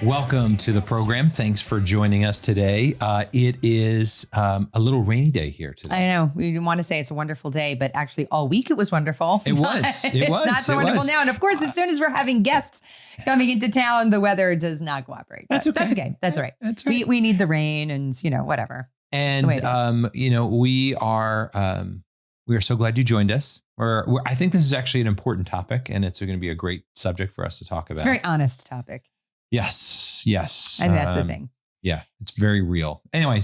Welcome to the program. Thanks for joining us today. It is a little rainy day here today. I know. We want to say it's a wonderful day, but actually all week it was wonderful. It was. It's not so wonderful now. And of course, as soon as we're having guests coming into town, the weather does not cooperate. That's okay. That's okay. That's all right. That's right. We need the rain and, whatever. And, we are so glad you joined us. I think this is actually an important topic, and it's going to be a great subject for us to talk about. It's a very honest topic. Yes. I think that's the thing. Yeah, it's very real. Anyway,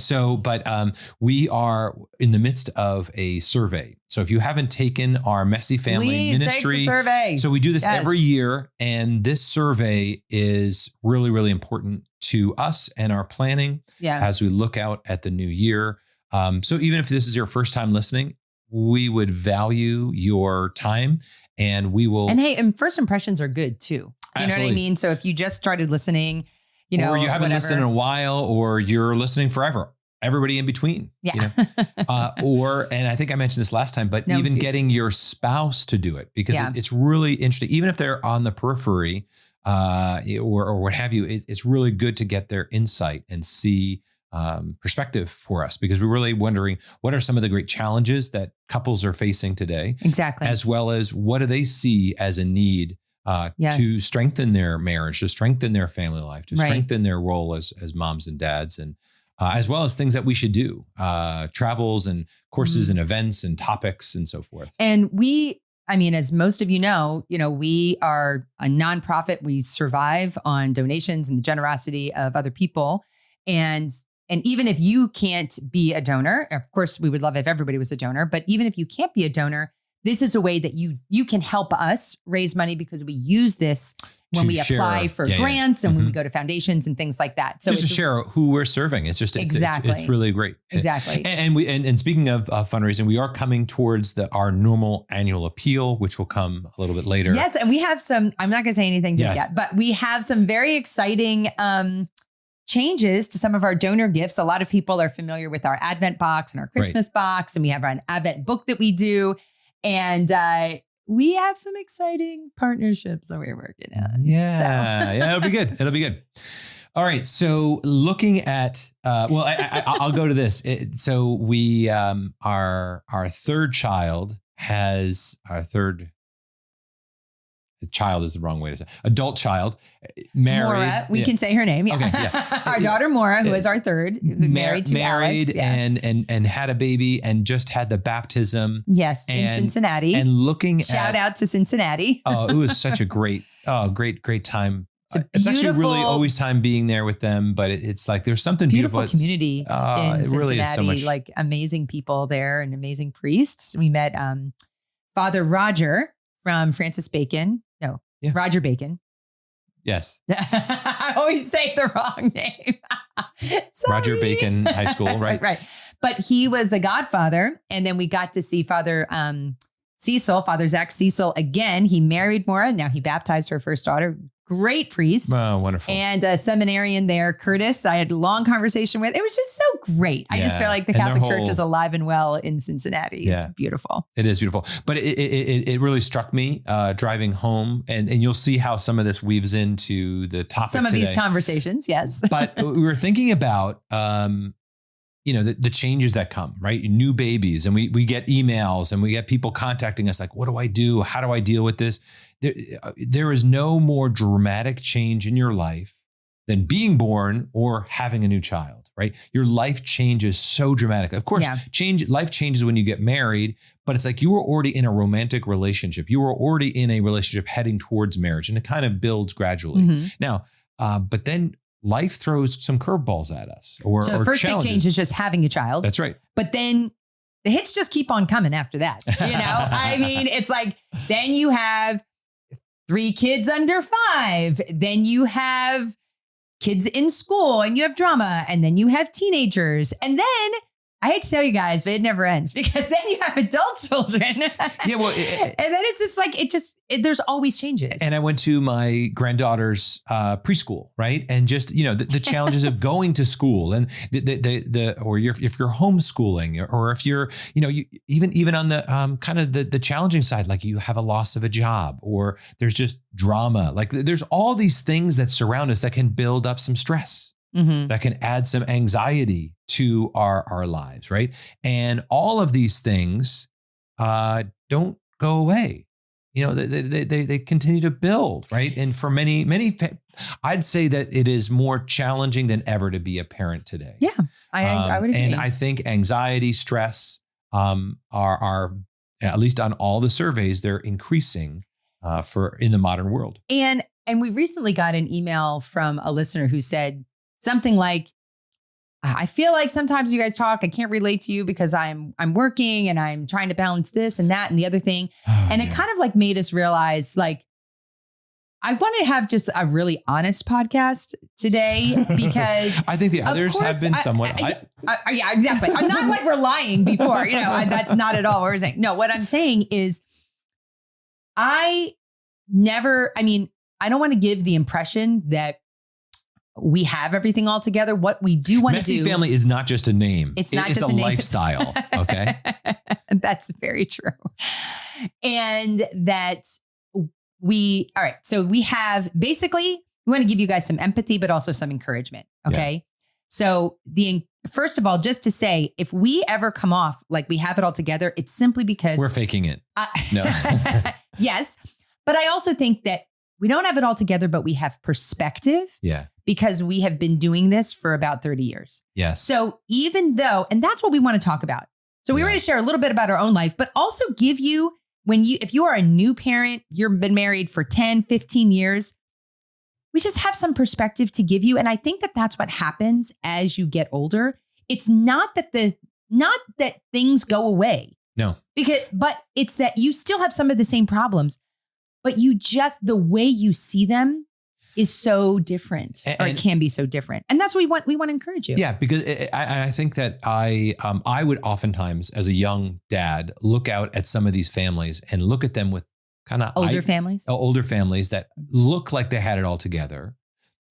we are in the midst of a survey. So if you haven't taken our Messy Family Ministry take the survey. So we do this every year, and this survey is really, really important to us and our planning as we look out at the new year. So even if this is your first time listening, we would value your time, and we will. And first impressions are good too. You know what I mean? So if you just started listening, or you haven't listened in a while, or you're listening forever, everybody in between. Yeah. And I think I mentioned this last time, but even getting your spouse to do it, because it's really interesting. Even if they're on the periphery or what have you, it's really good to get their insight and see perspective for us, because we're really wondering what are some of the great challenges that couples are facing today. Exactly. As well as what do they see as a need to strengthen their marriage, to strengthen their family life, to strengthen their role as moms and dads, and as well as things that we should do, travels and courses and events and topics and so forth. And as most of you know, we are a nonprofit. We survive on donations and the generosity of other people. And even if you can't be a donor, of course, we would love if everybody was a donor, but even if you can't be a donor, this is a way that you can help us raise money, because we use this when we apply for grants and when we go to foundations and things like that. So just to share who we're serving. It's just, it's really great. Exactly. And speaking of fundraising, we are coming towards our normal annual appeal, which will come a little bit later. Yes. And we have some, I'm not going to say anything just yet, but we have some very exciting, changes to some of our donor gifts. A lot of people are familiar with our Advent box and our Christmas box, and we have an Advent book that we do. And we have some exciting partnerships that we're working on. Yeah, it'll be good. It'll be good. All right. So looking at, I'll go to this. So we, our third child child is the wrong way to say, adult child, married. Maura, we can say her name. Yeah. Okay, our daughter Maura, who is our third, married to Alex. And had a baby and just had the baptism. Yes, in Cincinnati. And shout out to Cincinnati. It was such a great time. It's actually really always time being there with them, but it's like there's something beautiful community in Cincinnati, really is so much. Like amazing people there and amazing priests. We met Father Roger from Francis Bacon. No, Roger Bacon. Yes. I always say the wrong name. Roger Bacon High School, right? Right. But he was the godfather. And then we got to see Father Zach Cecil again. He married Maura. Now he baptized her first daughter. Great priest. Oh, wonderful. And a seminarian there, Curtis, I had a long conversation with. It was just so great. I just feel like the Catholic Church is alive and well in Cincinnati. It's beautiful. It is beautiful. But it really struck me driving home, and you'll see how some of this weaves into the topic Some of these conversations, yes. But we were thinking about the changes that come, right? New babies, and we get emails and we get people contacting us like, what do I do? How do I deal with this? There is no more dramatic change in your life than being born or having a new child, right? Your life changes so dramatically. Of course, life changes when you get married, but it's like you were already in a romantic relationship. You were already in a relationship heading towards marriage, and it kind of builds gradually. Mm-hmm. Now, but then life throws some curveballs at us. So the first big change is just having a child. That's right. But then the hits just keep on coming after that. It's like, then you have 3 kids under 5. Then you have kids in school and you have drama, and then you have teenagers. And then I hate to tell you guys, but it never ends because then you have adult children. Yeah, well, and then it's just like, there's always changes. And I went to my granddaughter's preschool, right? And just, the challenges of going to school and if you're homeschooling or if you're, even on the kind of the challenging side, like you have a loss of a job or there's just drama. Like there's all these things that surround us that can build up some stress. Mm-hmm. That can add some anxiety to our lives, right? And all of these things don't go away. They continue to build, right? And for many, I'd say that it is more challenging than ever to be a parent today. Yeah, I would agree. And I think anxiety, stress are at least on all the surveys, they're increasing in the modern world. And we recently got an email from a listener who said something like, I feel like sometimes you guys talk, I can't relate to you because I'm working and I'm trying to balance this and that and the other thing. And it kind of like made us realize like, I want to have just a really honest podcast today because I think the others have been somewhat. Yeah, exactly. I'm not like we're lying before, that's not at all what we're saying. No, what I'm saying is I don't want to give the impression that we have everything all together. What we do want to do. Messy family is not just a name. It's not just a name. lifestyle. Okay. That's very true. And that all right. So we have basically, we want to give you guys some empathy, but also some encouragement. Okay. Yeah. So first of all, just to say, if we ever come off like we have it all together, it's simply because we're faking it. No. Yes. But I also think that we don't have it all together, but we have perspective. Yeah. Because we have been doing this for about 30 years. Yes. So even though, and that's what we want to talk about. So we want to share a little bit about our own life, but also give you, if you are a new parent, you've been married for 10, 15 years, we just have some perspective to give you. And I think that that's what happens as you get older. It's not that things go away. No. But it's that you still have some of the same problems, but the way you see them is so different, or it can be so different. And that's what we want to encourage you. Yeah, because I think that I would oftentimes, as a young dad, look out at some of these families and look at them with kind of older families that look like they had it all together.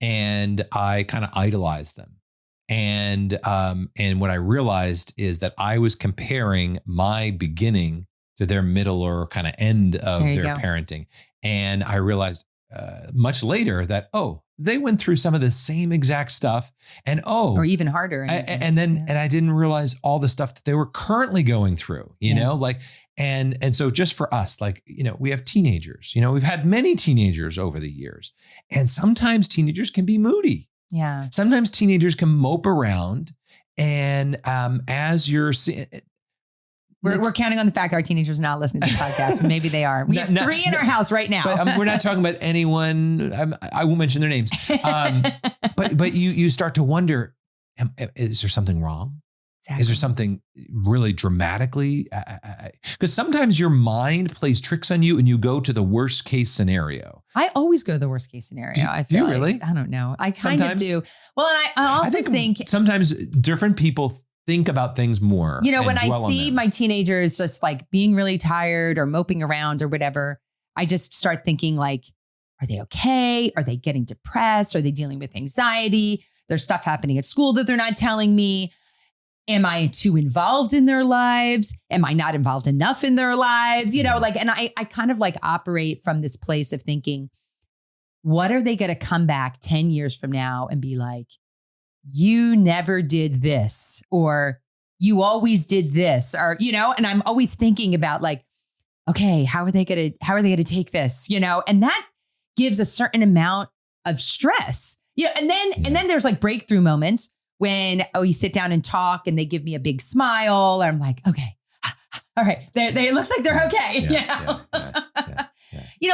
And I kind of idolized them. And what I realized is that I was comparing my beginning to their middle or kind of end of their parenting. And I realized much later that, they went through some of the same exact stuff or even harder. And I didn't realize all the stuff that they were currently going through, and so just for us, we have teenagers, we've had many teenagers over the years, and sometimes teenagers can be moody. Yeah. Sometimes teenagers can mope around, and as you're seeing, We're counting on the fact our teenagers are not listening to the podcast, but maybe they are. We have 3 in our house right now. But we're not talking about anyone. I won't mention their names. But you start to wonder, is there something wrong? Exactly. Is there something really dramatically? Because sometimes your mind plays tricks on you and you go to the worst case scenario. I always go to the worst case scenario. I feel really? I don't know. I kind of do. Well, and I also think sometimes different people think about things more. When I see my teenagers just like being really tired or moping around or whatever, I just start thinking like, are they okay? Are they getting depressed? Are they dealing with anxiety? There's stuff happening at school that they're not telling me. Am I too involved in their lives? Am I not involved enough in their lives? And I kind of like operate from this place of thinking, what are they going to come back 10 years from now and be like, you never did this, or you always did this, or, and I'm always thinking about like, okay, how are they going to take this, and that gives a certain amount of stress, and then there's like breakthrough moments when, you sit down and talk and they give me a big smile and I'm like, okay, all right, it looks like they're okay.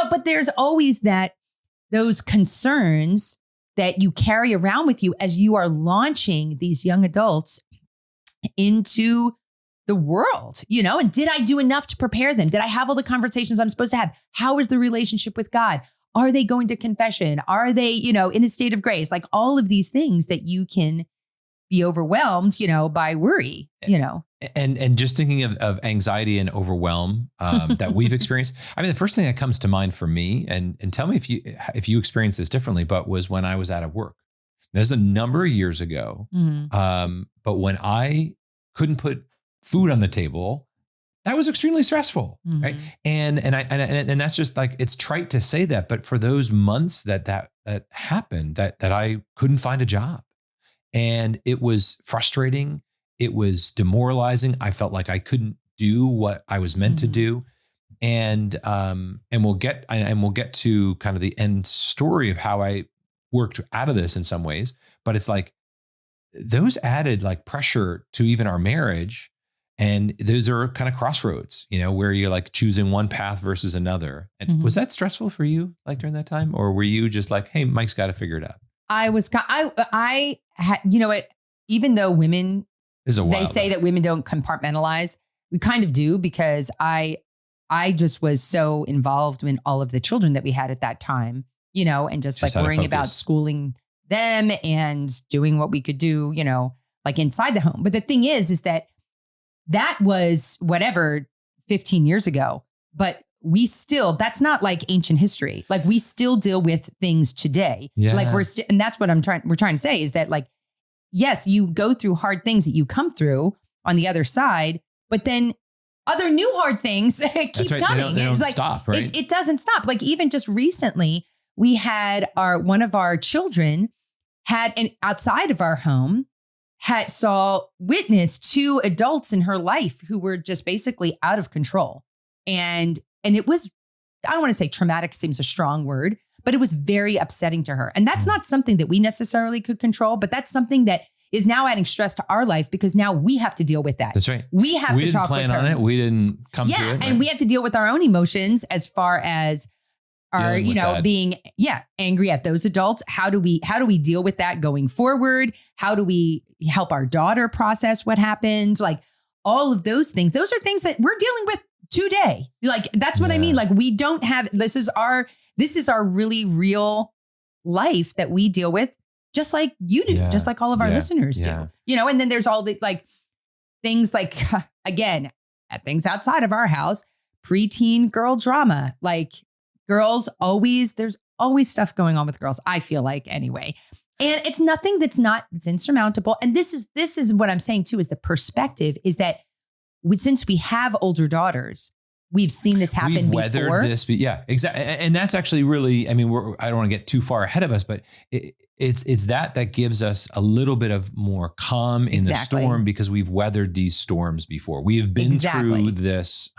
But there's always those concerns that you carry around with you as you are launching these young adults into the world, and did I do enough to prepare them? Did I have all the conversations I'm supposed to have? How is the relationship with God? Are they going to confession? Are they, in a state of grace? Like all of these things that you can be overwhelmed, by worry, And just thinking of anxiety and overwhelm that we've experienced. I mean, the first thing that comes to mind for me, and tell me if you experience this differently, but was when I was out of work. There's a number of years ago. But when I couldn't put food on the table, that was extremely stressful, right? And that's just like, it's trite to say that, but for those months that happened, that I couldn't find a job, and it was frustrating. It was demoralizing. I felt like I couldn't do what I was meant to do, and we'll get to kind of the end story of how I worked out of this in some ways. But it's like those added like pressure to even our marriage. And those are kind of crossroads, where you're like choosing one path versus another. And was that stressful for you, like during that time? Or were you just like, hey, Mike's got to figure it out? I had, even though women, they say that women don't compartmentalize, we kind of do, because I just was so involved in all of the children that we had at that time, and just like worrying about schooling them and doing what we could do, like inside the home. But the thing is that was whatever 15 years ago, but that's not like ancient history. Like we still deal with things today. Yeah. Like and that's what we're trying to say is that like, yes, you go through hard things that you come through on the other side, but then other new hard things keep coming. They don't stop, right? It doesn't stop. Like even just recently we had one of our children had outside of our home witnessed two adults in her life who were just basically out of control. And it was, I don't want to say traumatic seems a strong word, but it was very upsetting to her. And that's not something that we necessarily could control, but that's something that is now adding stress to our life because now we have to deal with that. That's right. We have to talk with her. We didn't plan on it. We didn't come to it. Yeah, and we have to deal with our own emotions as far as our, being angry at those adults. How do we deal with that going forward? How do we help our daughter process what happened? Like all of those things. Those are things that we're dealing with today. Like that's what I mean. Like we don't have, this is our really real life that we deal with, just like you do, just like all of our listeners do. And then there's all the like things like, again, at things outside of our house, preteen girl drama, like girls there's always stuff going on with girls, I feel like anyway. And it's nothing it's insurmountable. And this is what I'm saying too, is the perspective is that since we have older daughters, we've seen this happen before. We've weathered this, yeah, exactly. And that's actually really, I mean, I don't want to get too far ahead of us, but it's that gives us a little bit of more calm in the storm because we've weathered these storms before. We have been through this.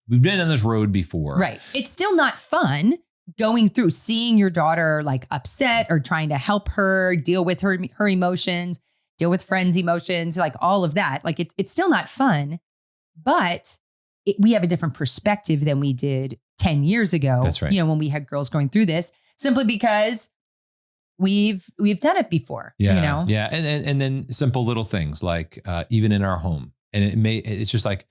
We've been on this road before. Right. It's still not fun going through, seeing your daughter like upset or trying to help her deal with her emotions, deal with friends' emotions, like all of that. Like it's still not fun, but we have a different perspective than we did 10 years ago. That's right. When we had girls going through this, simply because we've done it before. Yeah. Yeah. And then simple little things like even in our home. And it's just like,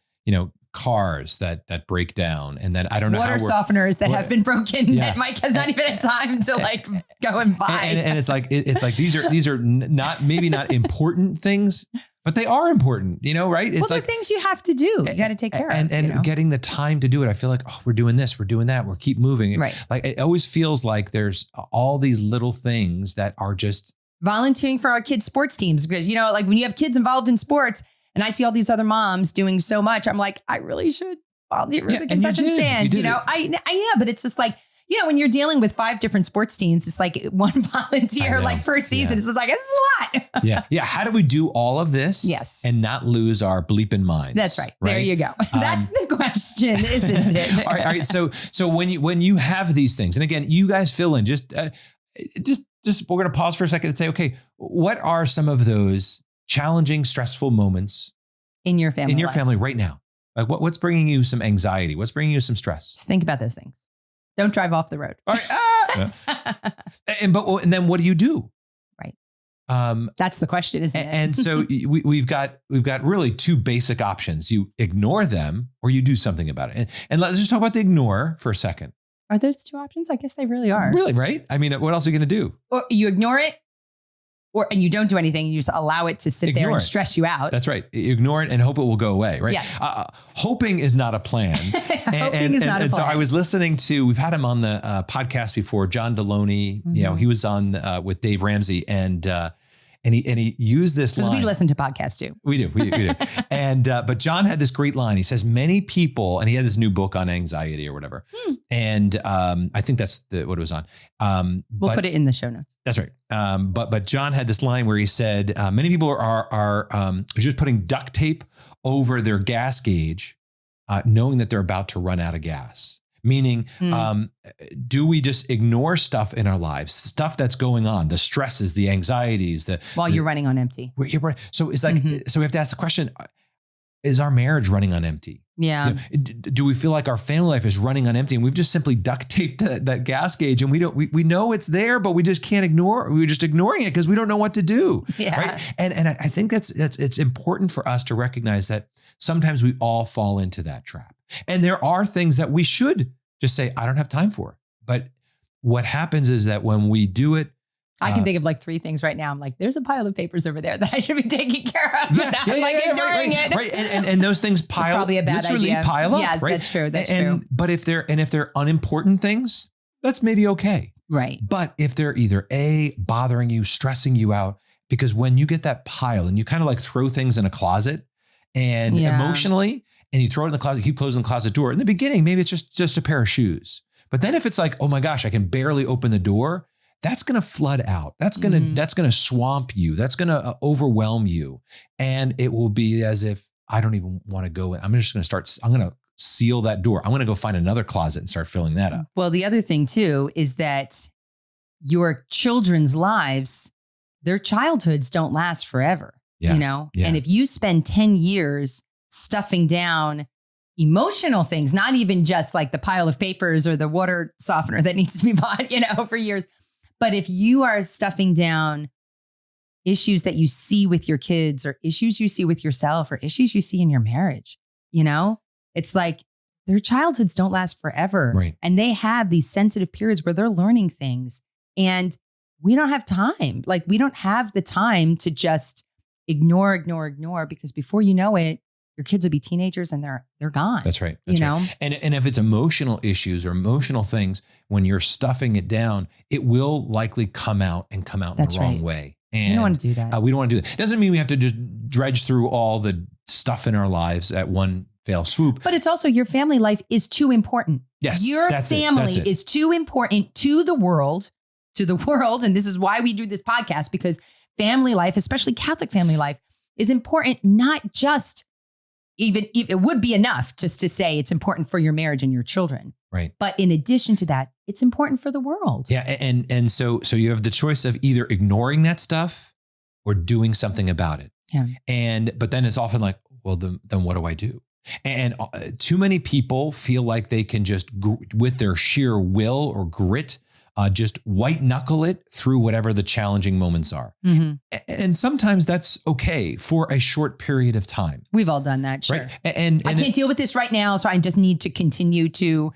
cars that break down, and then I don't know water softeners that have been broken that Mike has not even had time to like go and buy. And it's like these are maybe not important things, but they are important, right? It's like things you have to do. You got to take care of. And getting the time to do it. I feel like, we're doing this, we're doing that, we're keep moving. Right. Like it always feels like there's all these little things that are just volunteering for our kids' sports teams, because like when you have kids involved in sports. And I see all these other moms doing so much. I'm like, I really should volunteer for the concession stand. I know, but it's just like, when you're dealing with 5 different sports teams, it's like one volunteer like per season. It's just like, this is a lot. Yeah. How do we do all of this? Yes. And not lose our bleeping minds? That's right. There you go. That's the question, isn't it? All right. So when you have these things, and again, you guys fill in, just we're going to pause for a second and say, okay, what are some of those challenging, stressful moments in your family right now? Like what's bringing you some anxiety? What's bringing you some stress? Just think about those things. Don't drive off the road. All right. And then what do you do? Right. That's the question, isn't it? And so we've got really 2 basic options. You ignore them or you do something about it. And let's just talk about the ignore for a second. Are those 2 options? I guess they really are. Really, right? I mean, what else are you going to do? Or you ignore it, and you don't do anything. You just allow it to sit there and stress you out. That's right. Ignore it and hope it will go away. Right. Yeah. Hoping is not a plan. Hoping is not a plan. So I was listening to, we've had him on the podcast before, John Deloney, he was on with Dave Ramsey and he used this line. Because we listen to podcasts too. We do. And, but John had this great line. He says, many people, and he had this new book on anxiety or whatever. And I think that's what it was on. We'll put it in the show notes. That's right. But John had this line where he said, many people are just putting duct tape over their gas gauge, knowing that they're about to run out of gas. Meaning, do we just ignore stuff in our lives, stuff that's going on, the stresses, the anxieties, while you're running on empty? So it's like, so we have to ask the question, is our marriage running on empty? Yeah. Do we feel like our family life is running on empty and we've just simply duct taped that gas gauge and we know it's there, but we just can't ignore, we're just ignoring it because we don't know what to do. Yeah. Right. And I think it's important for us to recognize that sometimes we all fall into that trap. And there are things that we should just say, I don't have time for. But what happens is that when we do it, I can think of like 3 things right now. I'm like, there's a pile of papers over there that I should be taking care of. I'm ignoring it. Right. And those things pile, probably a bad idea. Pile up. Yes, right? That's true. That's true. But if they're unimportant things, that's maybe okay. Right. But if they're either bothering you, stressing you out, because when you get that pile and you kind of like throw things in a closet and emotionally, and you throw it in the closet, keep closing the closet door. In the beginning, maybe it's just a pair of shoes. But then if it's like, oh my gosh, I can barely open the door, that's going to flood out. That's going to swamp you. That's going to overwhelm you. And it will be as if I don't even want to go in. I'm going to seal that door. I'm going to go find another closet and start filling that up. Well, the other thing too, is that your children's lives, their childhoods don't last forever, you know? Yeah. And if you spend 10 years stuffing down emotional things, not even just like the pile of papers or the water softener that needs to be bought, for years. But if you are stuffing down issues that you see with your kids or issues you see with yourself or issues you see in your marriage, it's like their childhoods don't last forever. Right. And they have these sensitive periods where they're learning things and we don't have time. Like we don't have the time to just ignore, because before you know it, your kids will be teenagers and they're gone. That's right. That's right. And if it's emotional issues or emotional things, when you're stuffing it down, it will likely come out in the wrong way. And you don't want to do that. We don't want to do that. It doesn't mean we have to just dredge through all the stuff in our lives at one fell swoop. But it's also your family life is too important. Yes. Your family is too important to the world. And this is why we do this podcast, because family life, especially Catholic family life, is important, not just even if it would be enough just to say it's important for your marriage and your children. Right. But in addition to that, it's important for the world. Yeah. And so you have the choice of either ignoring that stuff or doing something about it. Yeah. But then it's often like, well, then what do I do? And too many people feel like they can just, with their sheer will or grit, just white knuckle it through whatever the challenging moments are. Mm-hmm. And sometimes that's okay for a short period of time. We've all done that. Sure. Right? And I can't deal with this right now. So I just need to continue to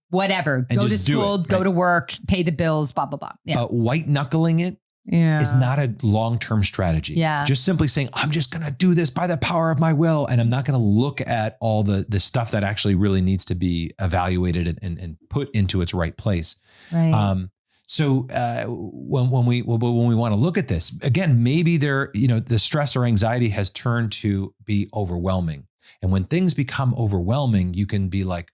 whatever, go to school, go to work, pay the bills, blah, blah, blah. Yeah. But white knuckling it is not a long-term strategy. Yeah. Just simply saying, I'm just going to do this by the power of my will. And I'm not going to look at all the stuff that actually really needs to be evaluated and put into its right place. Right. So when we want to look at this, again, maybe the stress or anxiety has turned to be overwhelming. And when things become overwhelming, you can be like,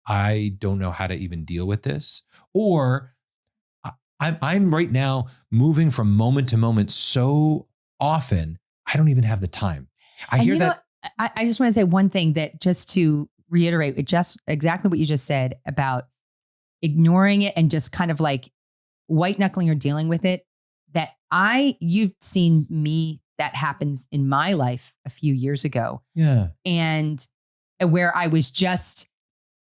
I don't know how to even deal with this. Or I'm right now moving from moment to moment so often, I don't even have the time. I hear that. I just want to say one thing that just to reiterate, just exactly what you just said about ignoring it and just kind of like white knuckling or dealing with it, you've seen me, that happens in my life a few years ago. Yeah. And where I was just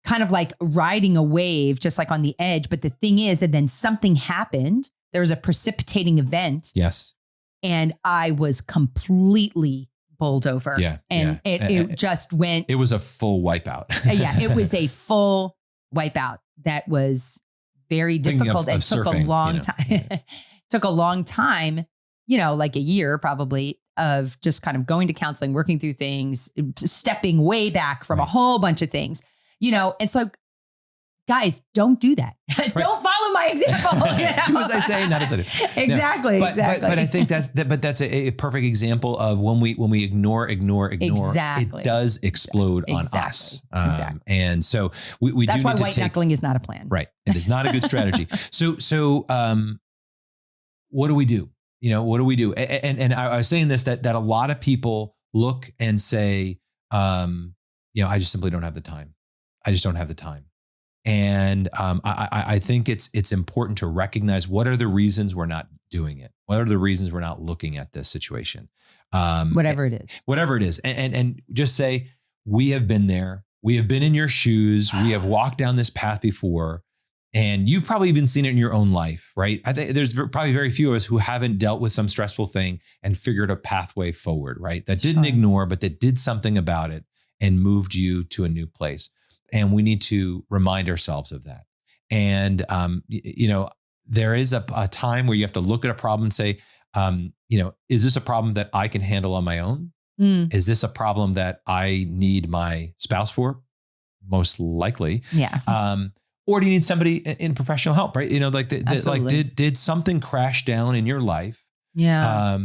kind of like riding a wave, just like on the edge. But the thing is, and then something happened. There was a precipitating event. Yes. And I was completely bowled over. Yeah. And it just went. It was a full wipeout. It was a full wipeout that was very difficult. It took a long time. Took a long time, like a year probably of just kind of going to counseling, working through things, stepping way back from a whole bunch of things, and so guys, don't do that. Don't follow my example. Do as I say, not as I do. Exactly. No, but I think that's a perfect example of when we ignore, exactly. it does explode on us. Exactly. And so we that's do why need to white knuckling is not a plan. Right. It is not a good strategy. So what do we do? What do we do? And I was saying this, that a lot of people look and say, I just simply don't have the time. I just don't have the time. And I think it's important to recognize what are the reasons we're not doing it. What are the reasons we're not looking at this situation? Whatever it is. And just say, we have been there. We have been in your shoes. We have walked down this path before. And you've probably even seen it in your own life, right? I think there's probably very few of us who haven't dealt with some stressful thing and figured a pathway forward, right? That didn't ignore, but that did something about it and moved you to a new place. And we need to remind ourselves of that. And, there is a time where you have to look at a problem and say, is this a problem that I can handle on my own? Is this a problem that I need my spouse for? Most likely. Yeah. Or do you need somebody in professional help, right? Did something crash down in your life? Yeah.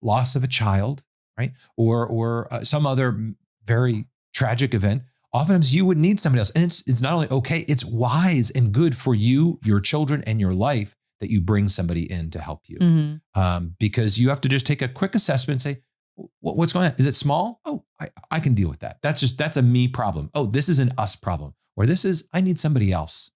Loss of a child, right? Or some other very tragic event. Oftentimes you would need somebody else. And it's not only okay, it's wise and good for you, your children, and your life that you bring somebody in to help you. Mm-hmm. Because you have to just take a quick assessment and say, what's going on? Is it small? Oh, I can deal with that. That's a me problem. Oh, this is an us problem. Or I need somebody else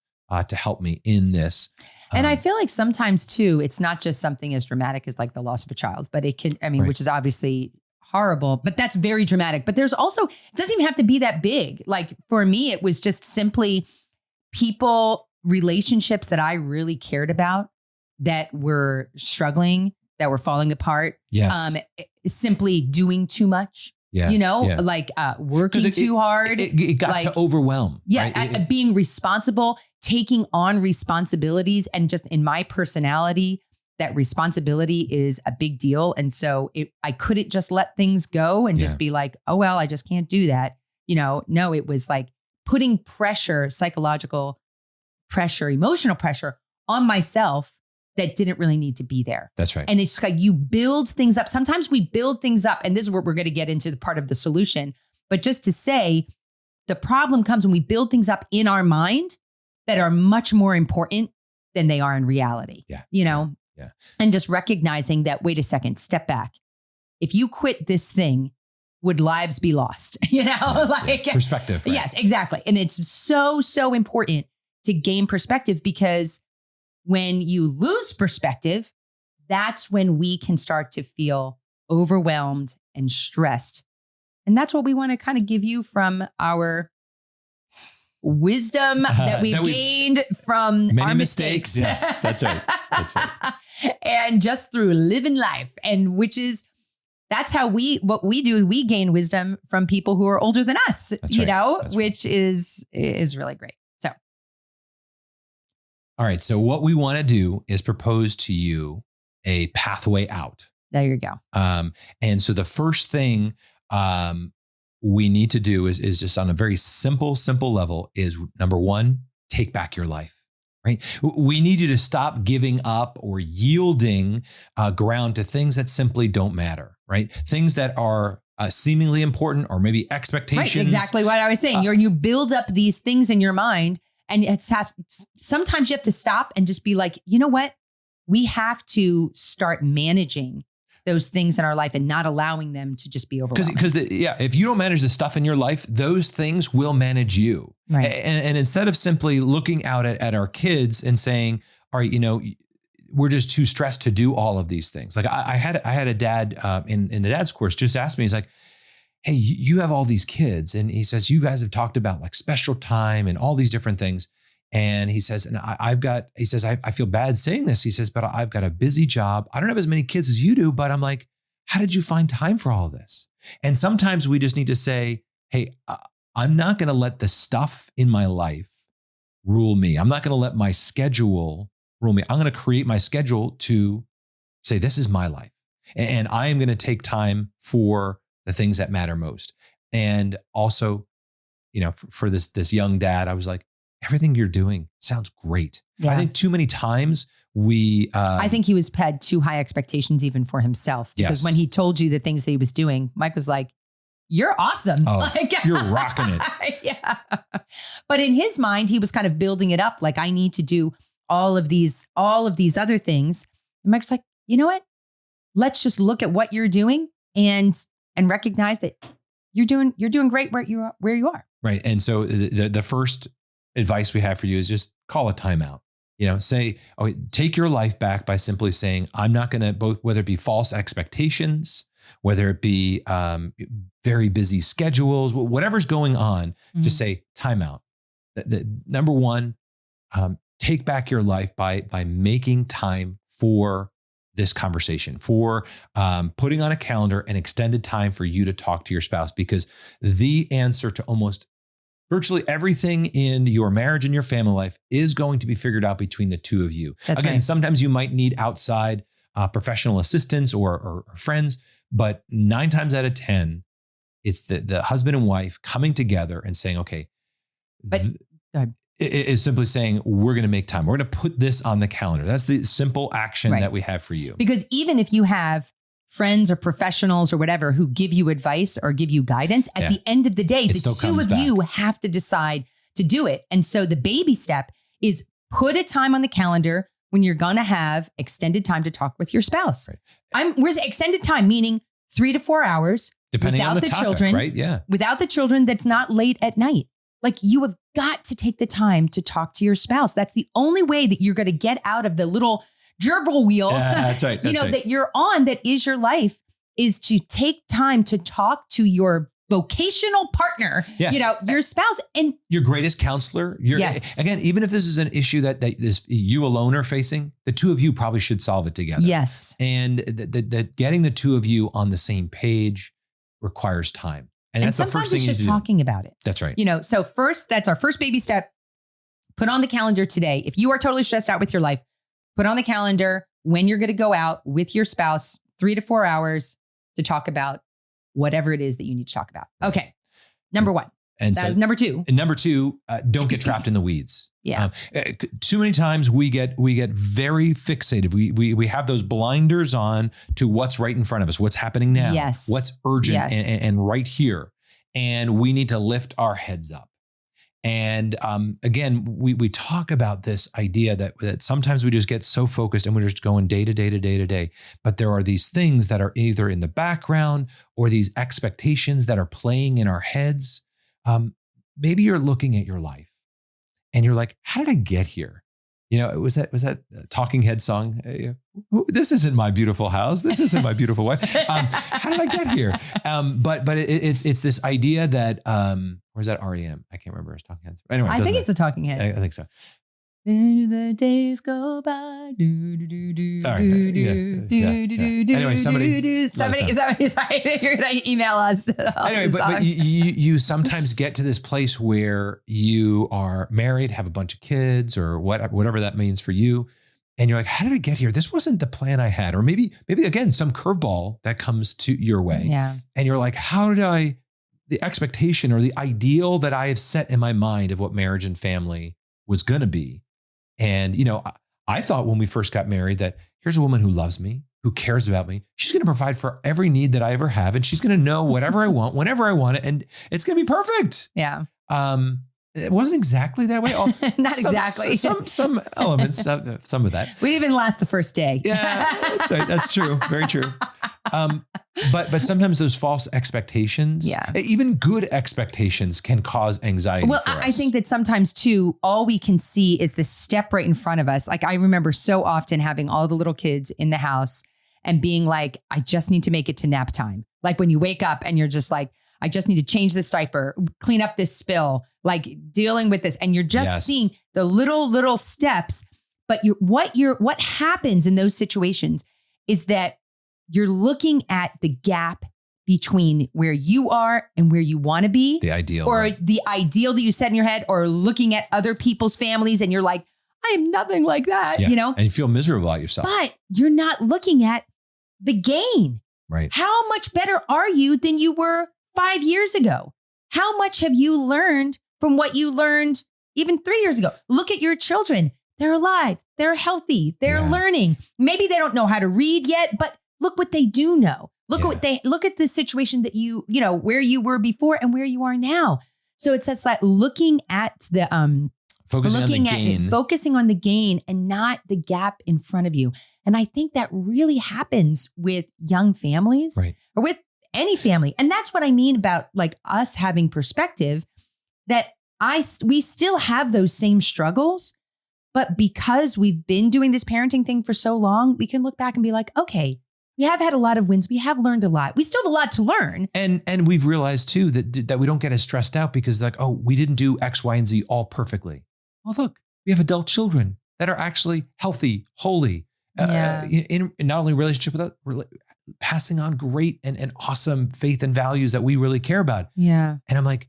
to help me in this. And I feel like sometimes too, it's not just something as dramatic as like the loss of a child, but it can, which is obviously horrible, but that's very dramatic. But there's also, it doesn't even have to be that big. Like for me, it was just simply relationships that I really cared about that were struggling, that were falling apart. Yes. Simply doing too much. Yeah. Working too hard. It got to overwhelm. Yeah. Right? Being responsible, taking on responsibilities. And just in my personality, that responsibility is a big deal. And so I couldn't just let things go and just be like, oh, well, I just can't do that. No, it was like putting pressure, psychological pressure, emotional pressure on myself that didn't really need to be there. That's right. And it's like you build things up. Sometimes we build things up, and this is where we're going to get into the part of the solution. But just to say, the problem comes when we build things up in our mind that are much more important than they are in reality. Yeah. Yeah. And just recognizing that, wait a second, step back. If you quit this thing, would lives be lost? Perspective. Right? Yes, exactly. And it's so important to gain perspective, because when you lose perspective, that's when we can start to feel overwhelmed and stressed. And that's what we want to kind of give you from our wisdom that we've gained from many our mistakes. Yes, that's right. That's right. And just through living life, and that's how what we do. We gain wisdom from people who are older than us, that's right. which is really great. So. All right. So what we want to do is propose to you a pathway out. There you go. And so the first thing we need to do is just on a very simple level is, number one, take back your life. Right? We need you to stop giving up or yielding ground to things that simply don't matter. Right? Things that are seemingly important, or maybe expectations. Right, exactly what I was saying. You build up these things in your mind, and sometimes you have to stop and just be like, you know what? We have to start managing those things in our life and not allowing them to just be overwhelming. Because if you don't manage the stuff in your life, those things will manage you. Right. And instead of simply looking out at our kids and saying, all right, we're just too stressed to do all of these things. Like I had a dad in the dad's course just asked me, he's like, hey, you have all these kids. And he says, you guys have talked about like special time and all these different things. And he says, and I feel bad saying this. He says, but I've got a busy job. I don't have as many kids as you do, but I'm like, how did you find time for all this? And sometimes we just need to say, hey, I'm not going to let the stuff in my life rule me. I'm not going to let my schedule rule me. I'm going to create my schedule to Say, this is my life. And I am going to take time for the things that matter most. And also, for this young dad, I was like, everything you're doing sounds great. Yeah. I think too many times I think he had too high expectations even for himself, because when he told you the things that he was doing, Mike was like, you're awesome. Oh, you're rocking it. Yeah. But in his mind, he was kind of building it up. Like, I need to do all of these other things. And Mike's like, you know what? Let's just look at what you're doing and recognize that you're doing great where you are. Right. And so the first advice we have for you is just call a timeout. Say, take your life back by simply saying, I'm not going to, whether it be false expectations, whether it be very busy schedules, whatever's going on, just say timeout. The number one, take back your life by making time for this conversation, for putting on a calendar an extended time for you to talk to your spouse, because the answer to almost virtually everything in your marriage and your family life is going to be figured out between the two of you. That's Again, right. sometimes you might need outside professional assistance or friends, but 9 times out of 10, it's the husband and wife coming together and saying, okay, But go ahead. It is simply saying, we're going to make time. We're going to put this on the calendar. That's the simple action that we have for you. Because even if you have friends or professionals or whatever who give you advice or give you guidance, at the end of the day, the two of you have to decide to do it. And so the baby step is put a time on the calendar when you're going to have extended time to talk with your spouse. Right. Where's extended time? Meaning 3 to 4 hours. Depending on the topic, children, right? Yeah. Without the children, that's not late at night. Like, you have got to take the time to talk to your spouse. That's the only way that you're going to get out of the little gerbil wheel, that's right. that you're on, that is your life, is to take time to talk to your vocational partner, your spouse, and your greatest counselor. Again, even if this is an issue that this you alone are facing, the two of you probably should solve it together. Yes. And that getting the two of you on the same page requires time. And that's the first thing you need to do. Sometimes it's just talking about it. That's right. So first, that's our first baby step. Put on the calendar today. If you are totally stressed out with your life, put on the calendar when you're going to go out with your spouse, 3 to 4 hours to talk about whatever it is that you need to talk about. Okay. Number one. And that is number two. And number two, don't get trapped in the weeds. Yeah. Too many times we get very fixated. We have those blinders on to what's right in front of us, what's happening now, what's urgent and right here. And we need to lift our heads up. And again, we talk about this idea that sometimes we just get so focused and we're just going day to day to day to day. But there are these things that are either in the background or these expectations that are playing in our heads. Maybe you're looking at your life and you're like, how did I get here? Was that Talking Head song? This isn't my beautiful house. This isn't my beautiful wife. How did I get here? But it's this idea that, or is that REM? I can't remember. It's Talking Heads. Anyway, I think it's the Talking Head. I think so. The days go by. Anyway, somebody's right. You're gonna email us. Anyway, but you sometimes get to this place where you are married, have a bunch of kids, or whatever that means for you, and you're like, "How did I get here? This wasn't the plan I had." Or maybe again, some curveball that comes to your way, and you're like, "How did I?" The expectation or the ideal that I have set in my mind of what marriage and family was going to be. And, I thought when we first got married that here's a woman who loves me, who cares about me. She's going to provide for every need that I ever have. And she's going to know whatever I want, whenever I want it. And it's going to be perfect. Yeah. It wasn't exactly that way. Not exactly. Some elements of some of that. We didn't even last the first day. Yeah, that's right. That's true. Very true. But sometimes those false expectations, even good expectations, can cause anxiety. Well, for us. I think that sometimes too, all we can see is the step right in front of us. Like, I remember so often having all the little kids in the house and being like, I just need to make it to nap time. Like, when you wake up and you're just like, I just need to change this diaper, clean up this spill, like dealing with this. And you're just seeing the little steps. But what happens in those situations is that you're looking at the gap between where you are and where you want to be. The ideal. Or the ideal that you set in your head, or looking at other people's families and you're like, I am nothing like that, Yeah. you know? And you feel miserable about yourself. But you're not looking at the gain. Right. How much better are you than you were 5 years ago? How much have you learned from what you learned even 3 years ago? Look at your children. They're alive. They're healthy. They're learning. Maybe they don't know how to read yet, but look what they do know. Look at the situation that where you were before and where you are now. So it says that looking at the focusing on the gain and not the gap in front of you. And I think that really happens with young families or with any family. And that's what I mean about like us having perspective, that we still have those same struggles, but because we've been doing this parenting thing for so long, we can look back and be like, okay, we have had a lot of wins. We have learned a lot. We still have a lot to learn. And we've realized too that we don't get as stressed out because like, oh, we didn't do X, Y, and Z all perfectly. Oh, look, we have adult children that are actually healthy, holy, in not only relationship with us, passing on great and awesome faith and values that we really care about. Yeah. And I'm like,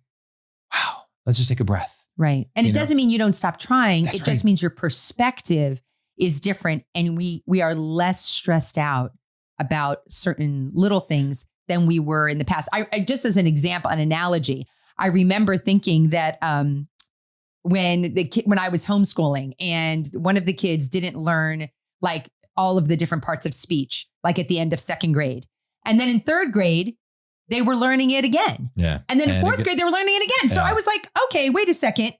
wow, let's just take a breath. Right. And it doesn't mean you don't stop trying. That's it just means your perspective is different. And we are less stressed out about certain little things than we were in the past. I just as an example, an analogy, I remember thinking that when I was homeschooling and one of the kids didn't learn like all of the different parts of speech, like at the end of second grade. And then in third grade, they were learning it again. Yeah. And then in fourth grade, they were learning it again. So I was like, okay, wait a second.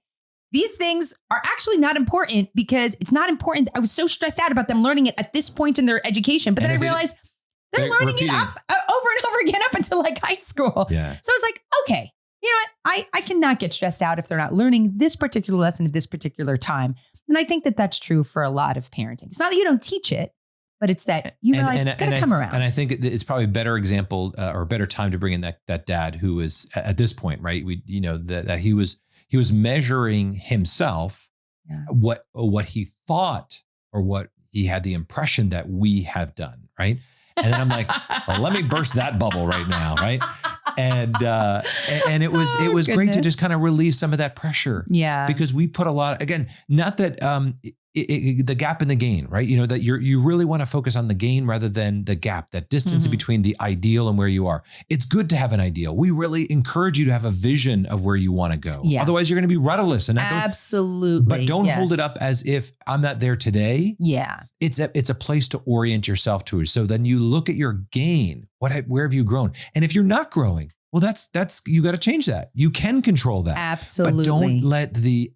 These things are actually not important because it's not important. I was so stressed out about them learning it at this point in their education. But then I realized they're learning it up over and over again up until like high school. Yeah. So I was like, okay, you know what? I cannot get stressed out if they're not learning this particular lesson at this particular time. And I think that that's true for a lot of parenting. It's not that you don't teach it, but it's that you realize it's going to come around. And I think it's probably a better example or a better time to bring in that dad who was at this point, right? That he was measuring himself, what he thought or what he had the impression that we have done, right? And then I'm like, well, let me burst that bubble right now, right? And it was great to just kind of relieve some of that pressure, because we put a lot. Again, not that the gap in the gain, right? You know, that you really want to focus on the gain rather than the gap, that distance between the ideal and where you are. It's good to have an ideal. We really encourage you to have a vision of where you want to go. Yeah. Otherwise, you're going to be rudderless. And absolutely. But don't hold it up as if I'm not there today. Yeah. It's a place to orient yourself to. So then you look at your gain. Where have you grown? And if you're not growing, well, that's you got to change that. You can control that. Absolutely. But don't let the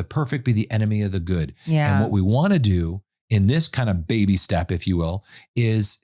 perfect be the enemy of the good. Yeah. And what we want to do in this kind of baby step, if you will, is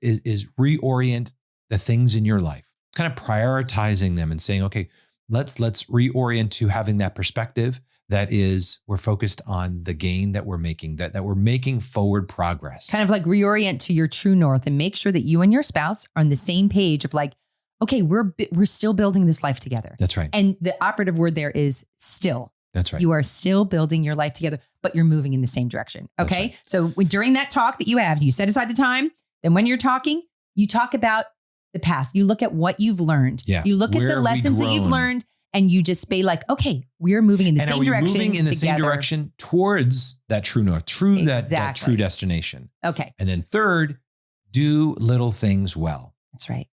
reorient the things in your life, kind of prioritizing them and saying, okay, let's reorient to having that perspective that is, we're focused on the gain that we're making, that we're making forward progress. Kind of like reorient to your true north and make sure that you and your spouse are on the same page of like, okay, we're still building this life together. That's right. And the operative word there is still. That's right. You are still building your life together, but you're moving in the same direction. Okay. Right. So during that talk that you have, you set aside the time. Then when you're talking, you talk about the past. You look at what you've learned. Yeah. You look at the lessons that you've learned and you just be like, okay, we're moving in the same direction. Moving in the same direction towards that true north, that true destination. Okay. And then third, do little things well. That's right.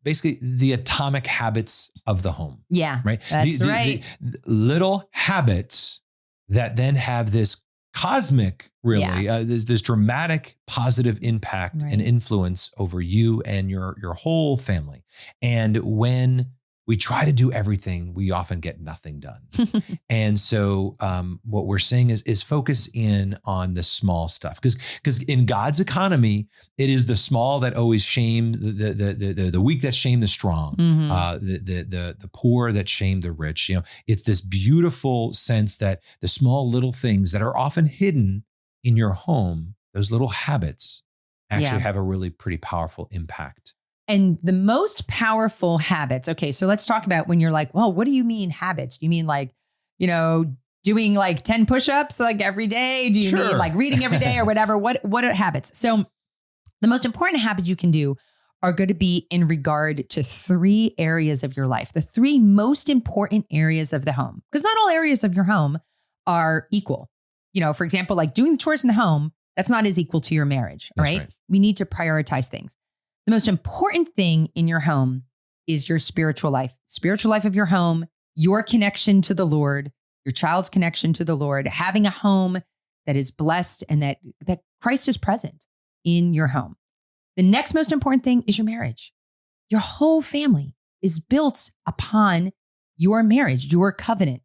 Basically, the atomic habits of the home. Yeah, right. That's right. The little habits that then have this cosmic, really, this dramatic positive impact and influence over you and your whole family. And when we try to do everything, we often get nothing done. And so what we're saying is focus in on the small stuff. Because in God's economy, it is the small that always shame the weak that shame the strong, the poor that shame the rich. You know, it's this beautiful sense that the small little things that are often hidden in your home, those little habits actually have a really pretty powerful impact. And the most powerful habits. Okay, so let's talk about when you're like, well, what do you mean habits? Do you mean like, doing like 10 push-ups like every day? Do you mean like reading every day or whatever? What are habits? So the most important habits you can do are going to be in regard to 3 areas of your life, the 3 most important areas of the home, because not all areas of your home are equal. for example, like doing the chores in the home, that's not as equal to your marriage. All That's right? right. We need to prioritize things. The most important thing in your home is your spiritual life of your home, your connection to the Lord, your child's connection to the Lord, having a home that is blessed and that Christ is present in your home. The next most important thing is your marriage. Your whole family is built upon your marriage, your covenant.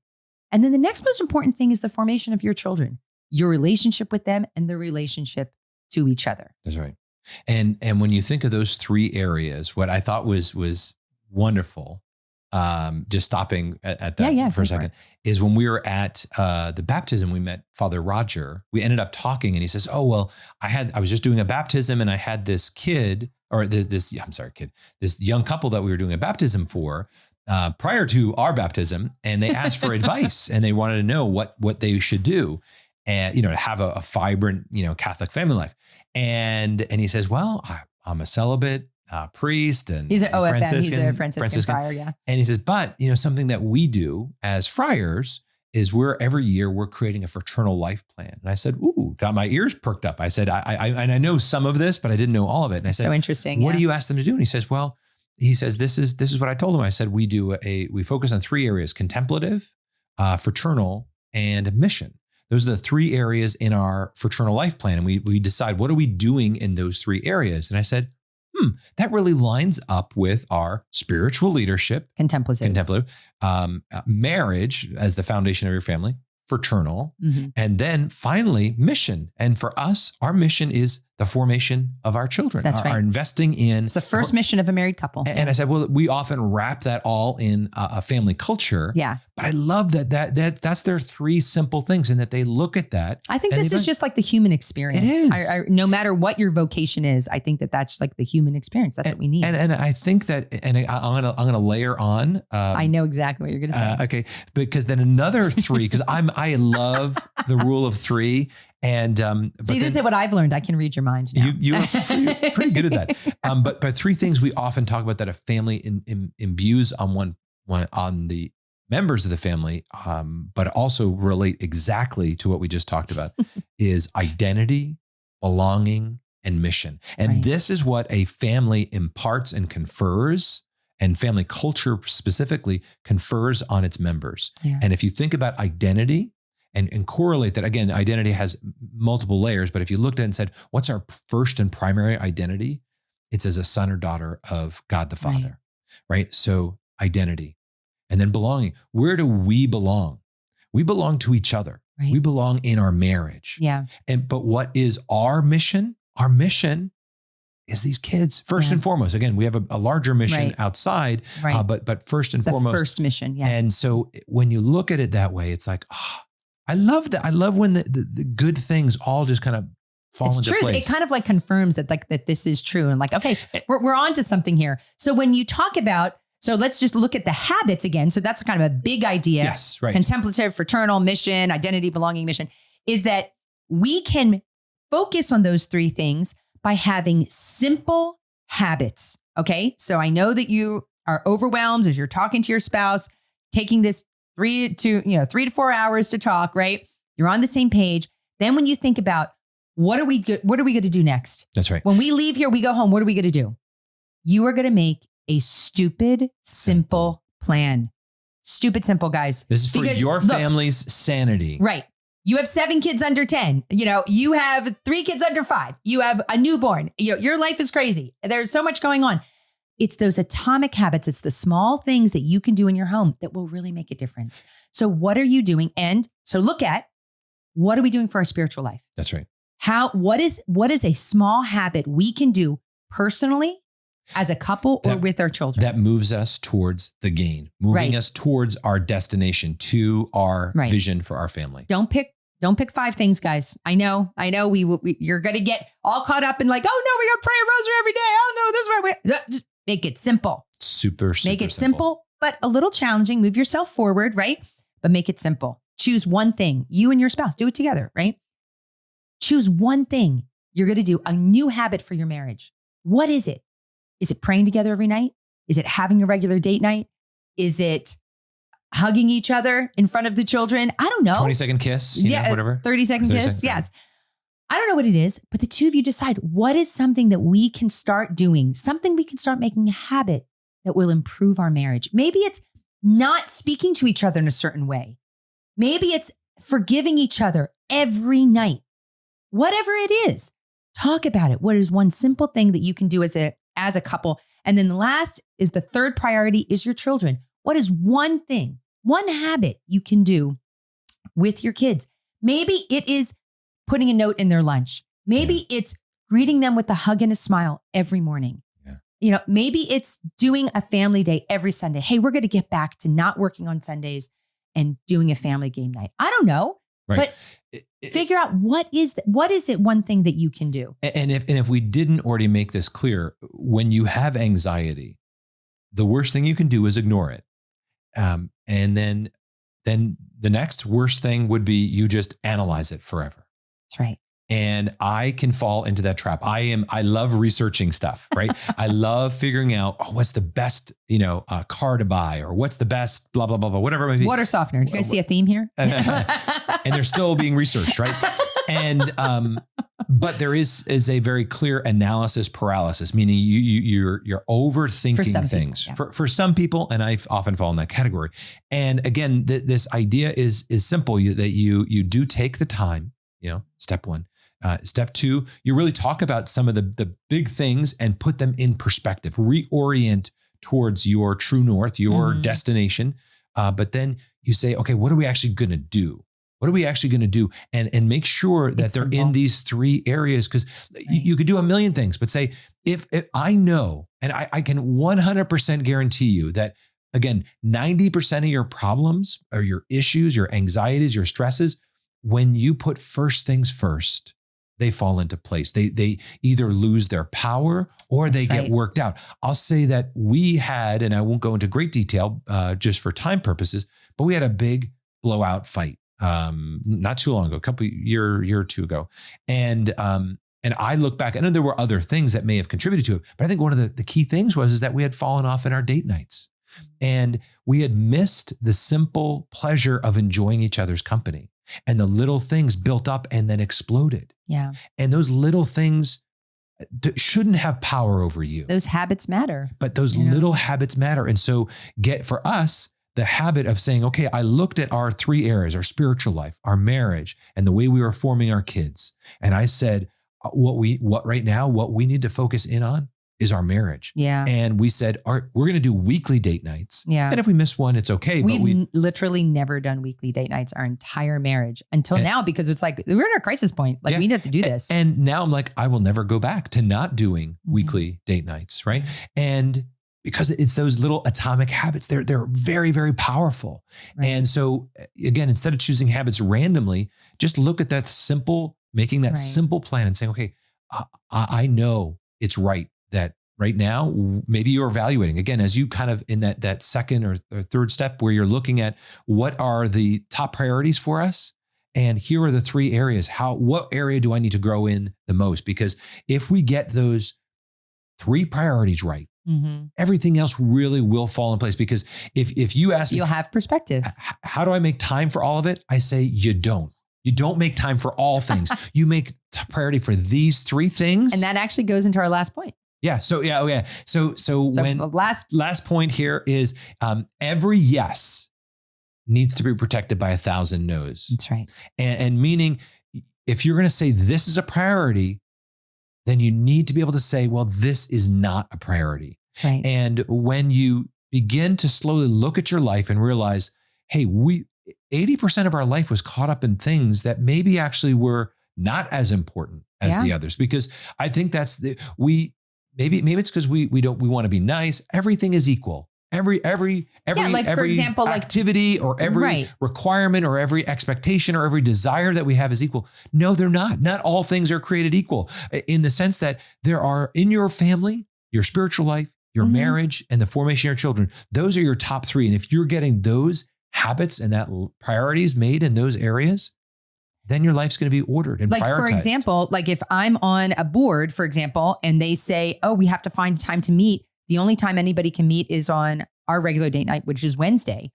And then the next most important thing is the formation of your children, your relationship with them and the relationship to each other. That's right. And when you think of those three areas, what I thought was wonderful, just stopping at that for a second, is when we were at the baptism, we met Father Roger. We ended up talking and he says, oh, well, I was just doing a baptism and I had this kid, or this young couple that we were doing a baptism for prior to our baptism. And they asked for advice and they wanted to know what they should do and, to have a vibrant, Catholic family life. And he says, well, I'm a celibate priest and he's an OFM. Franciscan, He's a Franciscan friar. Yeah. And he says, but something that we do as friars is every year we're creating a fraternal life plan. And I said, ooh, got my ears perked up. I said, I know some of this, but I didn't know all of it. And I said, so interesting. What do you ask them to do? And he says, this is what I told him. I said, we focus on three areas: contemplative, fraternal, and mission. Those are the three areas in our fraternal life plan. And we decide, what are we doing in those three areas? And I said, that really lines up with our spiritual leadership, contemplative, marriage as the foundation of your family, fraternal, and then finally mission. And for us, our mission is the formation of our children. That's right. Our investing in. It's the first mission of a married couple. And I said, well, we often wrap that all in a family culture. Yeah. But I love that's their three simple things, and that they look at that. I think this is just like the human experience. It is. No matter what your vocation is, I think that's like the human experience. That's what we need. And I think that, and I'm gonna layer on. I know exactly what you're gonna say. Okay, because then another three, because I love the rule of three. And see, this is what I've learned. I can read your mind now. You're pretty good at that. But three things we often talk about that a family imbues on on the members of the family, but also relate exactly to what we just talked about, is identity, belonging, and mission. And this is what a family imparts and confers, and family culture specifically confers on its members. Yeah. And if you think about identity, and correlate that, again, identity has multiple layers, but if you looked at it and said, what's our first and primary identity? It's as a son or daughter of God the Father, right? So identity. And then belonging. Where do we belong? We belong to each other. Right. We belong in our marriage. Yeah. But what is our mission? Our mission is these kids, first and foremost. Again, we have a larger mission outside, but first and foremost. The first mission, yeah. And so when you look at it that way, it's like, I love that. I love when the good things all just kind of fall into place. It kind of like confirms that this is true. And like, okay, we're on to something here. So when you talk about, so let's just look at the habits again. So that's kind of a big idea. Yes, right. Contemplative, fraternal, mission, identity, belonging, mission, is that we can focus on those three things by having simple habits. Okay. So I know that you are overwhelmed as you're talking to your spouse, taking this 3 to 4 hours to talk, right? You're on the same page. Then when you think about what are we going to do next? That's right. When we leave here, we go home. What are we going to do? You are going to make a stupid, simple plan. Stupid, simple, guys. This is for your family's sanity. Right. You have 7 kids under 10. You have 3 kids under 5. You have a newborn. Your life is crazy. There's so much going on. It's those atomic habits. It's the small things that you can do in your home that will really make a difference. So what are you doing? And so look at, what are we doing for our spiritual life? That's right. What is a small habit we can do personally as a couple or with our children? That moves us towards the gain, moving us towards our destination, to our vision for our family. Don't pick 5 things, guys. I know you're going to get all caught up in like, oh no, we're going to pray a rosary every day. Oh no, this is right. Just make it simple. Super Make it simple, but a little challenging. Move yourself forward, right? But make it simple. Choose one thing. You and your spouse, do it together, right? Choose one thing you're going to do, a new habit for your marriage. What is it? Is it praying together every night? Is it having a regular date night? Is it hugging each other in front of the children. I don't know. 20-second kiss, whatever. 30-second kiss. Yes. I don't know what it is, but the two of you decide what is something that we can start doing, something we can start making a habit that will improve our marriage. Maybe it's not speaking to each other in a certain way. Maybe it's forgiving each other every night. Whatever it is, talk about it. What is one simple thing that you can do as a couple? And then the last is the third priority is your children. What is one thing, one habit you can do with your kids? Maybe it is putting a note in their lunch. Maybe it's greeting them with a hug and a smile every morning. Yeah. Maybe it's doing a family day every Sunday. Hey, we're going to get back to not working on Sundays and doing a family game night. I don't know, but figure out what is it one thing that you can do. And if we didn't already make this clear, when you have anxiety, the worst thing you can do is ignore it. And then the next worst thing would be you just analyze it forever. That's right. And I can fall into that trap. I love researching stuff, right? I love figuring out, what's the best, car to buy, or what's the best, blah, blah, blah, blah, whatever it may be. Water softener. Do you guys see a theme here? And they're still being researched, right? And, but there is a very clear analysis paralysis, meaning you're overthinking things for some people. And I often fall in that category. And again, this idea is simple, that you do take the time, step one. Step two, you really talk about some of the big things and put them in perspective, reorient towards your true north, your destination. But then you say, okay, what are we actually going to do? What are we actually going to do? And make sure that they're in these three areas, because you could do a million things, but say, if I know, and I can 100% guarantee you that, again, 90% of your problems or your issues, your anxieties, your stresses, when you put first things first, they fall into place. They either lose their power or they get worked out. I'll say that we had, and I won't go into great detail just for time purposes, but we had a big blowout fight not too long ago, a year or two ago. And I look back, I know there were other things that may have contributed to it, but I think one of the key things was that we had fallen off in our date nights. And we had missed the simple pleasure of enjoying each other's company. And the little things built up and then exploded. Yeah. And those little things shouldn't have power over you. Those habits matter. But those little habits matter. And so for us, the habit of saying, okay, I looked at our three areas, our spiritual life, our marriage, and the way we were forming our kids. And I said, what we need to focus in on is our marriage. Yeah. And we said, all right, we're going to do weekly date nights. Yeah. And if we miss one, it's okay. We've literally never done weekly date nights our entire marriage until now, because it's like, we're in a crisis point. Like we need to do this. And now I'm like, I will never go back to not doing weekly date nights. Right. And because it's those little atomic habits, they're very, very powerful. Right. And so again, instead of choosing habits randomly, just look at that making that simple plan and saying, okay, I know it's right that right now, maybe you're evaluating again, as you kind of in that second or third step where you're looking at what are the top priorities for us. And here are the three areas. What area do I need to grow in the most? Because if we get those three priorities right, everything else really will fall in place. Because if you ask me, you'll have perspective. How do I make time for all of it? I say, you don't. You don't make time for all things. You make priority for these three things. And that actually goes into our last point. Yeah. So when last point here is every yes needs to be protected by 1,000 no's. That's right. And meaning, if you're going to say this is a priority, then you need to be able to say, well, this is not a priority. That's right. And when you begin to slowly look at your life and realize, hey, 80% of our life was caught up in things that maybe actually were not as important as the others, because I think maybe it's because we want to be nice. Everything is equal. Every for example, activity or every requirement or every expectation or every desire that we have is equal. No, they're not. Not all things are created equal, in the sense that there are in your family, your spiritual life, your marriage, and the formation of your children. Those are your top three. And if you're getting those habits and that priorities made in those areas, then your life's going to be ordered and prioritized. For example, if I'm on a board, for example, and they say, oh, we have to find time to meet. The only time anybody can meet is on our regular date night, which is Wednesday.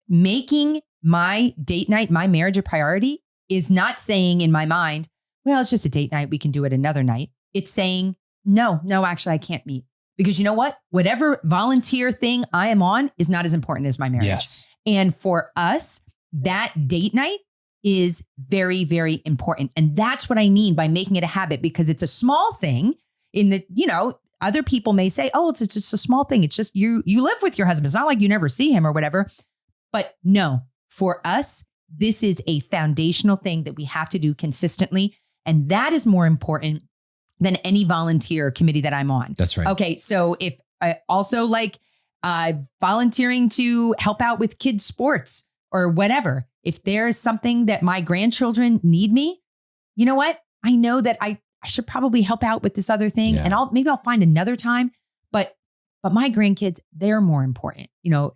making my date night, my marriage a priority is not saying in my mind, well, it's just a date night. We can do it another night. It's saying, no, actually, I can't meet. Because you know what? Whatever volunteer thing I am on is not as important as my marriage. Yes. And for us, that date night is very, very important. And that's what I mean by making it a habit, because it's a small thing in the, other people may say, oh, it's just a small thing. It's just you live with your husband. It's not like you never see him or whatever. But no, for us, this is a foundational thing that we have to do consistently. And that is more important than any volunteer committee that I'm on. That's right. Okay. So if I also like volunteering to help out with kids' sports or whatever, if there's something that my grandchildren need me, you know what? I know that I should probably help out with this other thing, and I'll find another time. But my grandkids, they're more important,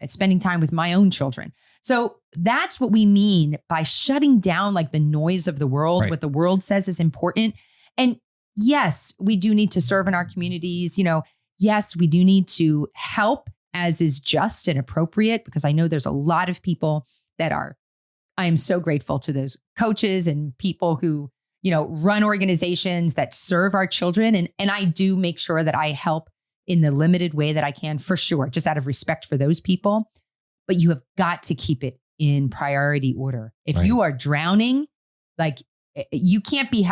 spending time with my own children. So that's what we mean by shutting down like the noise of the world, what the world says is important. And yes, we do need to serve in our communities. Yes, we do need to help as is just and appropriate, because I know there's a lot of people that I am so grateful to those coaches and people who, run organizations that serve our children. And I do make sure that I help in the limited way that I can, for sure, just out of respect for those people. But you have got to keep it in priority order. If you are drowning, like you can't be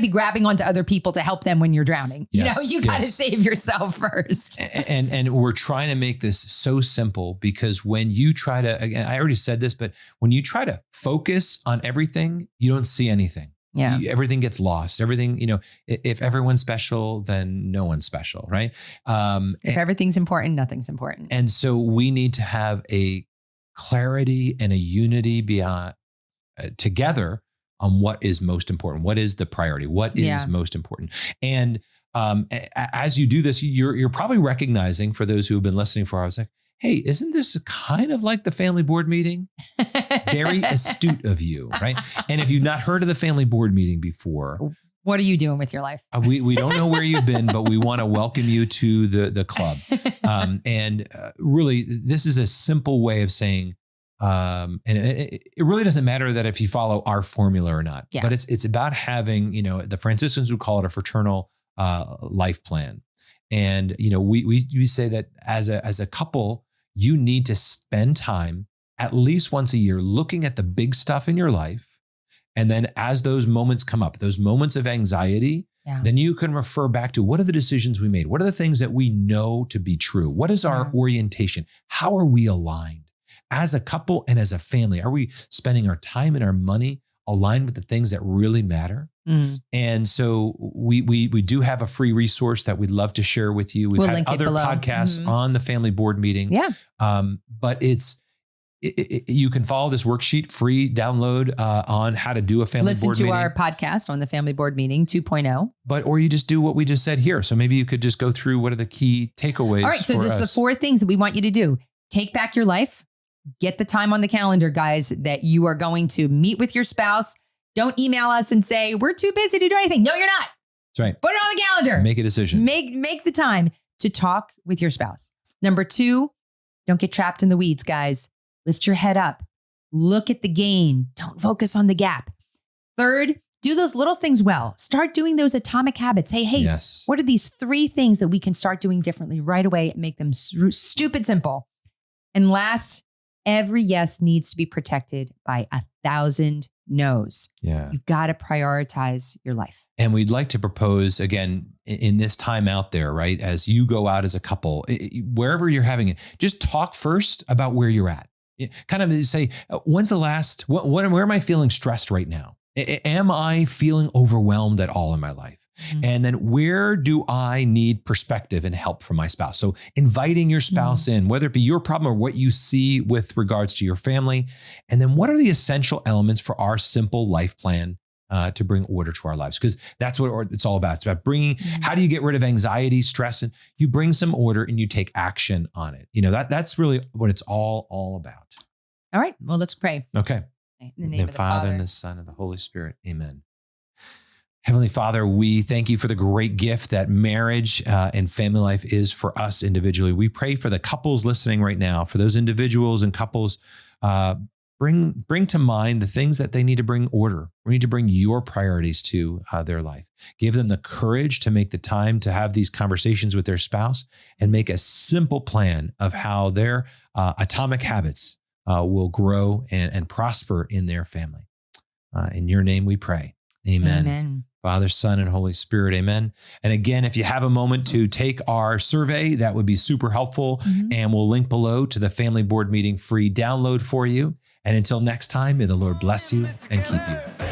grabbing onto other people to help them when you're drowning. Yes, you got to save yourself first. And we're trying to make this so simple, because when you try to, again, I already said this, but when you try to focus on everything, you don't see anything. Yeah. Everything gets lost. Everything, if everyone's special, then no one's special. Right. If everything's important, nothing's important. And so we need to have a clarity and a unity beyond together on what is most important. What is the priority? What is most important? And as you do this, you're probably recognizing, for those who have been listening for, I was like, hey, isn't this kind of like the family board meeting? Very astute of you, right? And if you've not heard of the family board meeting before, what are you doing with your life? We don't know where you've been, but we want to welcome you to the club. Really, this is a simple way of saying, and it really doesn't matter that if you follow our formula or not, but it's about having, the Franciscans would call it a fraternal life plan. And, we say that as a couple, you need to spend time at least once a year looking at the big stuff in your life. And then as those moments come up, those moments of anxiety, then you can refer back to, what are the decisions we made? What are the things that we know to be true? What is our orientation? How are we aligned as a couple and as a family? Are we spending our time and our money aligned with the things that really matter? And so we do have a free resource that we'd love to share with you. We'll had other podcasts on the family board meeting. But you can follow this worksheet, free download on how to do a family board meeting. Listen to our podcast on the family board meeting 2.0. Or you just do what we just said here. So maybe you could just go through what are the key takeaways. All right. So there's the 4 things that we want you to do. Take back your life. Get the time on the calendar, guys, that you are going to meet with your spouse. Don't email us and say, we're too busy to do anything. No, you're not. That's right. Put it on the calendar. Make a decision. Make the time to talk with your spouse. Number 2, don't get trapped in the weeds, guys. Lift your head up. Look at the game. Don't focus on the gap. 3rd, do those little things well. Start doing those atomic habits. Hey, what are these 3 things that we can start doing differently right away and make them stupid simple? And last, every yes needs to be protected by 1,000 no's. You've got to prioritize your life. And we'd like to propose, again, in this time out there, right? As you go out as a couple, wherever you're having it, just talk first about where you're at. Kind of say, when's the last, where am I feeling stressed right now? Am I feeling overwhelmed at all in my life? And then where do I need perspective and help from my spouse? So inviting your spouse in, whether it be your problem or what you see with regards to your family. And then what are the essential elements for our simple life plan to bring order to our lives? Because that's what it's all about. It's about bringing, how do you get rid of anxiety, stress, and you bring some order and you take action on it. That's really what it's all about. All right. Well, let's pray. Okay. In the name of the Father and the Son and the Holy Spirit. Amen. Heavenly Father, we thank you for the great gift that marriage and family life is for us individually. We pray for the couples listening right now, for those individuals and couples bring to mind the things that they need to bring order. We need to bring your priorities to their life. Give them the courage to make the time to have these conversations with their spouse and make a simple plan of how their atomic habits will grow and prosper in their family. In your name we pray. Amen. Amen. Father, Son, and Holy Spirit. Amen. And again, if you have a moment to take our survey, that would be super helpful. And we'll link below to the family board meeting free download for you. And until next time, may the Lord bless you and keep you.